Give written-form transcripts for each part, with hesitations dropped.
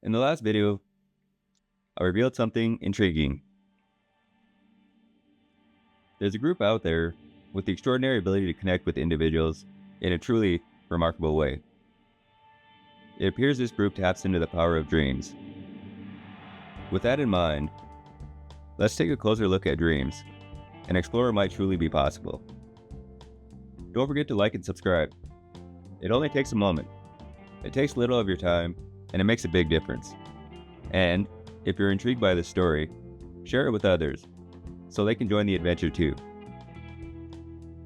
In the last video, I revealed something intriguing. There's a group out there with the extraordinary ability to connect with individuals in a truly remarkable way. It appears this group taps into the power of dreams. With that in mind, let's take a closer look at dreams and explore what might truly be possible. Don't forget to like and subscribe. It only takes a moment. It takes little of your time, and it makes a big difference. And if you're intrigued by this story, share it with others so they can join the adventure too.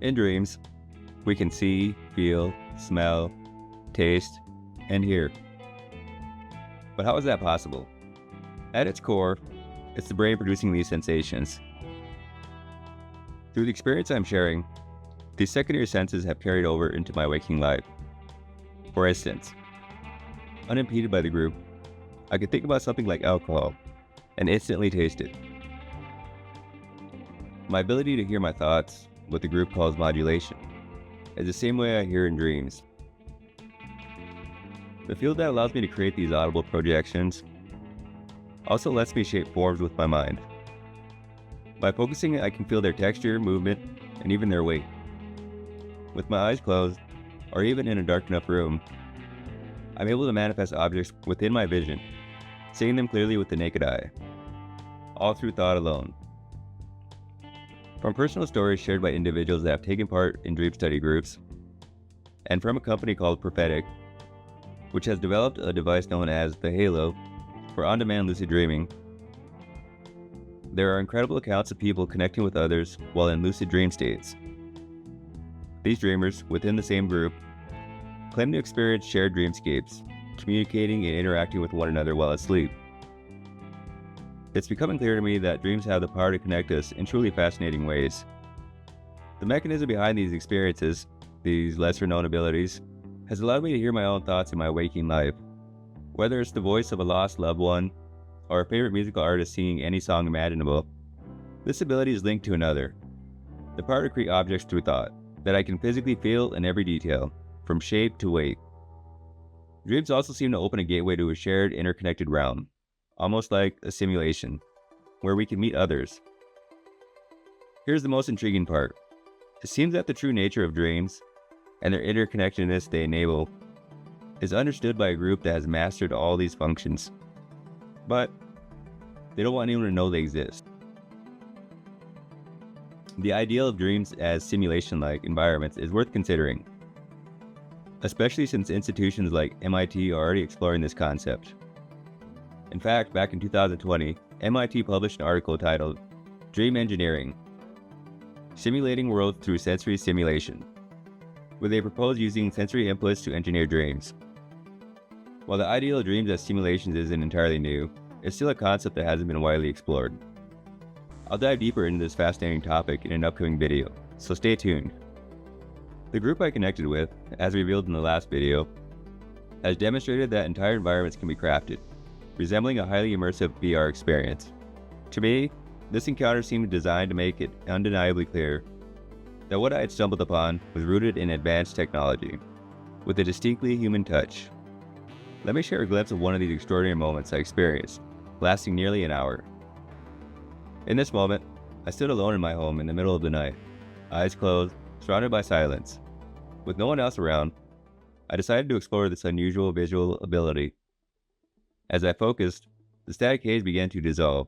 In dreams, we can see, feel, smell, taste, and hear. But how is that possible? At its core, it's the brain producing these sensations. Through the experience I'm sharing, these secondary senses have carried over into my waking life. For instance, unimpeded by the group, I could think about something like alcohol and instantly taste it. My ability to hear my thoughts, what the group calls modulation, is the same way I hear in dreams. The field that allows me to create these audible projections also lets me shape forms with my mind. By focusing, I can feel their texture, movement, and even their weight. With my eyes closed, or even in a dark enough room, I'm able to manifest objects within my vision, seeing them clearly with the naked eye, all through thought alone. From personal stories shared by individuals that have taken part in dream study groups, and from a company called Prophetic, which has developed a device known as the Halo for on-demand lucid dreaming, there are incredible accounts of people connecting with others while in lucid dream states. These dreamers, within the same group, claim to experience shared dreamscapes, communicating and interacting with one another while asleep. It's becoming clear to me that dreams have the power to connect us in truly fascinating ways. The mechanism behind these experiences, these lesser-known abilities, has allowed me to hear my own thoughts in my waking life. Whether it's the voice of a lost loved one, or a favorite musical artist singing any song imaginable, this ability is linked to another, the power to create objects through thought that I can physically feel in every detail, from shape to weight. Dreams also seem to open a gateway to a shared, interconnected realm, almost like a simulation, where we can meet others. Here's the most intriguing part. It seems that the true nature of dreams, and their interconnectedness they enable, is understood by a group that has mastered all these functions. But they don't want anyone to know they exist. The ideal of dreams as simulation-like environments is worth considering, especially since institutions like MIT are already exploring this concept. In fact, back in 2020, MIT published an article titled Dream Engineering: Simulating Worlds Through Sensory Simulation, where they propose using sensory inputs to engineer dreams. While the ideal of dreams as simulations isn't entirely new, it's still a concept that hasn't been widely explored. I'll dive deeper into this fascinating topic in an upcoming video, so stay tuned. The group I connected with, as revealed in the last video, has demonstrated that entire environments can be crafted, resembling a highly immersive VR experience. To me, this encounter seemed designed to make it undeniably clear that what I had stumbled upon was rooted in advanced technology, with a distinctly human touch. Let me share a glimpse of one of these extraordinary moments I experienced, lasting nearly an hour. In this moment, I stood alone in my home in the middle of the night, eyes closed, surrounded by silence. With no one else around, I decided to explore this unusual visual ability. As I focused, the static haze began to dissolve,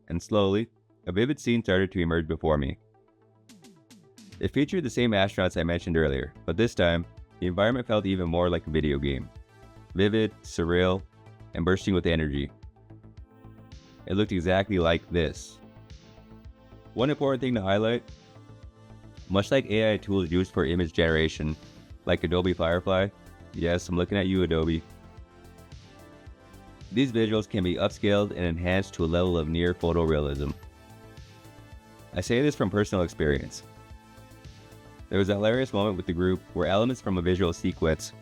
and slowly, a vivid scene started to emerge before me. It featured the same astronauts I mentioned earlier, but this time, the environment felt even more like a video game. Vivid, surreal, and bursting with energy. It looked exactly like this. One important thing to highlight: much like AI tools used for image generation, like Adobe Firefly, yes, I'm looking at you, Adobe, these visuals can be upscaled and enhanced to a level of near photorealism. I say this from personal experience. There was a hilarious moment with the group where elements from a visual sequence,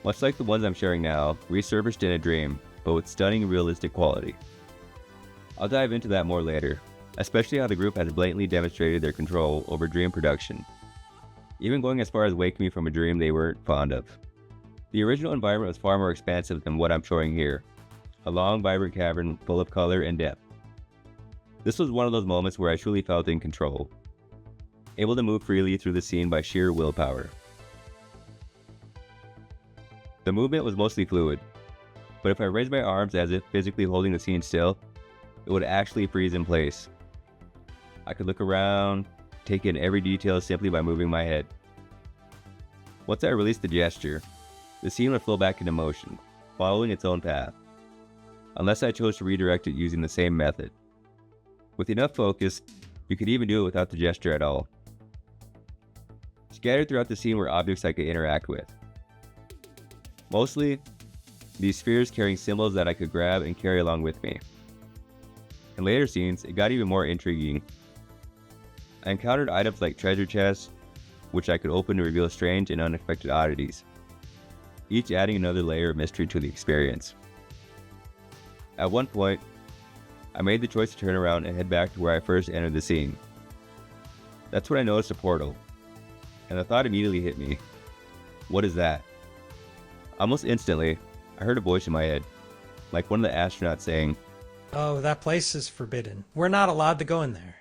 much like the ones I'm sharing now, resurfaced in a dream, but with stunning realistic quality. I'll dive into that more later, especially how the group has blatantly demonstrated their control over dream production, even going as far as waking me from a dream they weren't fond of. The original environment was far more expansive than what I'm showing here, a long, vibrant cavern full of color and depth. This was one of those moments where I truly felt in control, able to move freely through the scene by sheer willpower. The movement was mostly fluid, but if I raised my arms as if physically holding the scene still, it would actually freeze in place. I could look around, take in every detail simply by moving my head. Once I released the gesture, the scene would flow back into motion, following its own path, unless I chose to redirect it using the same method. With enough focus, you could even do it without the gesture at all. Scattered throughout the scene were objects I could interact with. Mostly, these spheres carrying symbols that I could grab and carry along with me. In later scenes, it got even more intriguing. I encountered items like treasure chests, which I could open to reveal strange and unexpected oddities, each adding another layer of mystery to the experience. At one point, I made the choice to turn around and head back to where I first entered the scene. That's when I noticed a portal, and the thought immediately hit me. What is that? Almost instantly, I heard a voice in my head, like one of the astronauts saying, "Oh, that place is forbidden. We're not allowed to go in there."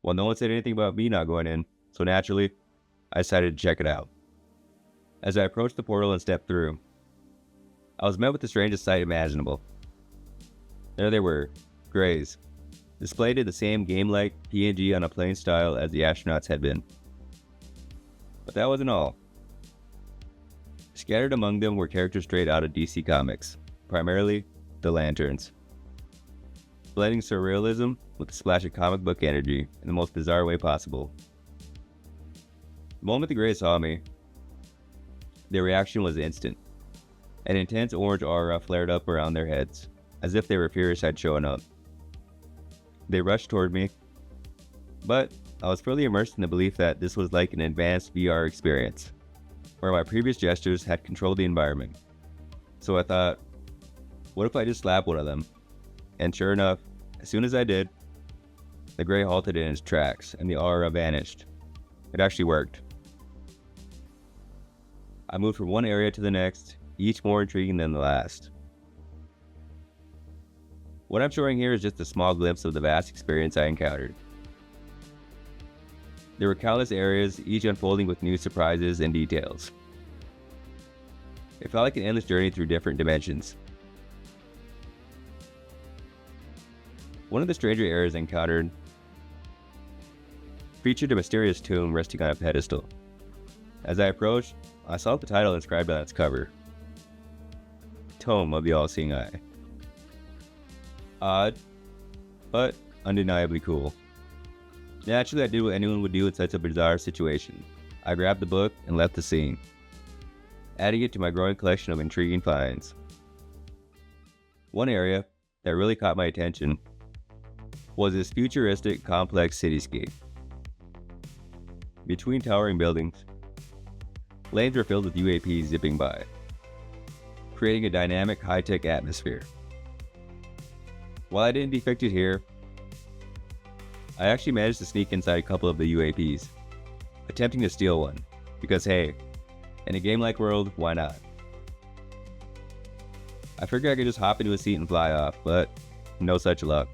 Well, no one said anything about me not going in, so naturally, I decided to check it out. As I approached the portal and stepped through, I was met with the strangest sight imaginable. There they were, grays, displayed in the same game-like PNG on a plain style as the astronauts had been. But that wasn't all. Scattered among them were characters straight out of DC Comics, primarily the Lanterns, blending surrealism with a splash of comic book energy in the most bizarre way possible. The moment the Greys saw me, their reaction was instant. An intense orange aura flared up around their heads, as if they were furious I'd shown up. They rushed toward me, but I was fully immersed in the belief that this was like an advanced VR experience, where my previous gestures had controlled the environment. So I thought, what if I just slapped one of them? And sure enough, as soon as I did, the Grey halted in its tracks and the aura vanished. It actually worked. I moved from one area to the next, each more intriguing than the last. What I'm showing here is just a small glimpse of the vast experience I encountered. There were countless areas, each unfolding with new surprises and details. It felt like an endless journey through different dimensions. One of the stranger areas I encountered featured a mysterious tomb resting on a pedestal. As I approached, I saw the title inscribed on its cover, Tome of the All-Seeing Eye. Odd, but undeniably cool. Naturally, I did what anyone would do in such a bizarre situation. I grabbed the book and left the scene, adding it to my growing collection of intriguing finds. One area that really caught my attention was this futuristic, complex cityscape. Between towering buildings, lanes were filled with UAPs zipping by, creating a dynamic, high-tech atmosphere. While I didn't defect it here, I actually managed to sneak inside a couple of the UAPs, attempting to steal one, because hey, in a game-like world, why not? I figured I could just hop into a seat and fly off, but no such luck.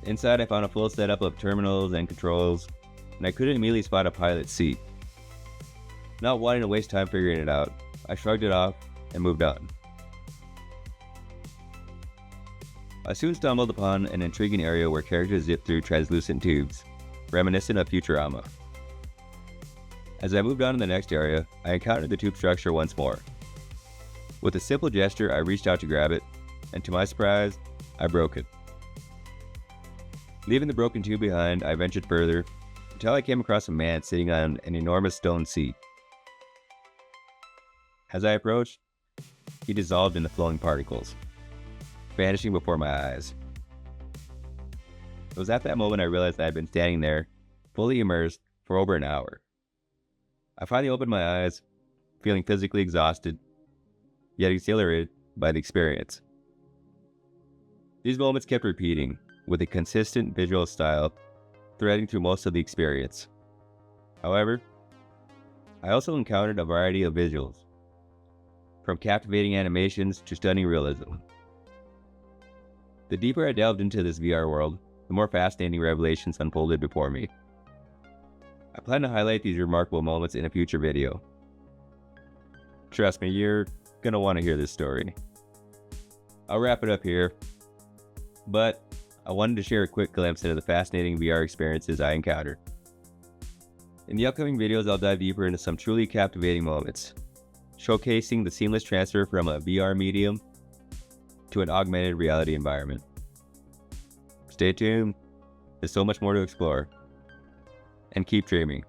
Inside, I found a full setup of terminals and controls, and I couldn't immediately spot a pilot's seat. Not wanting to waste time figuring it out, I shrugged it off and moved on. I soon stumbled upon an intriguing area where characters zip through translucent tubes, reminiscent of Futurama. As I moved on to the next area, I encountered the tube structure once more. With a simple gesture, I reached out to grab it, and to my surprise, I broke it. Leaving the broken tube behind, I ventured further, until I came across a man sitting on an enormous stone seat. As I approached, he dissolved into flowing particles, vanishing before my eyes. It was at that moment I realized I had been standing there, fully immersed, for over an hour. I finally opened my eyes, feeling physically exhausted, yet exhilarated by the experience. These moments kept repeating, with a consistent visual style threading through most of the experience. However, I also encountered a variety of visuals. from captivating animations to stunning realism. The deeper I delved into this VR world, the more fascinating revelations unfolded before me. I plan to highlight these remarkable moments in a future video. Trust me, you're gonna want to hear this story. I'll wrap it up here, but I wanted to share a quick glimpse into the fascinating VR experiences I encountered. In the upcoming videos, I'll dive deeper into some truly captivating moments, showcasing the seamless transfer from a VR medium to an augmented reality environment. Stay tuned, there's so much more to explore, and keep dreaming.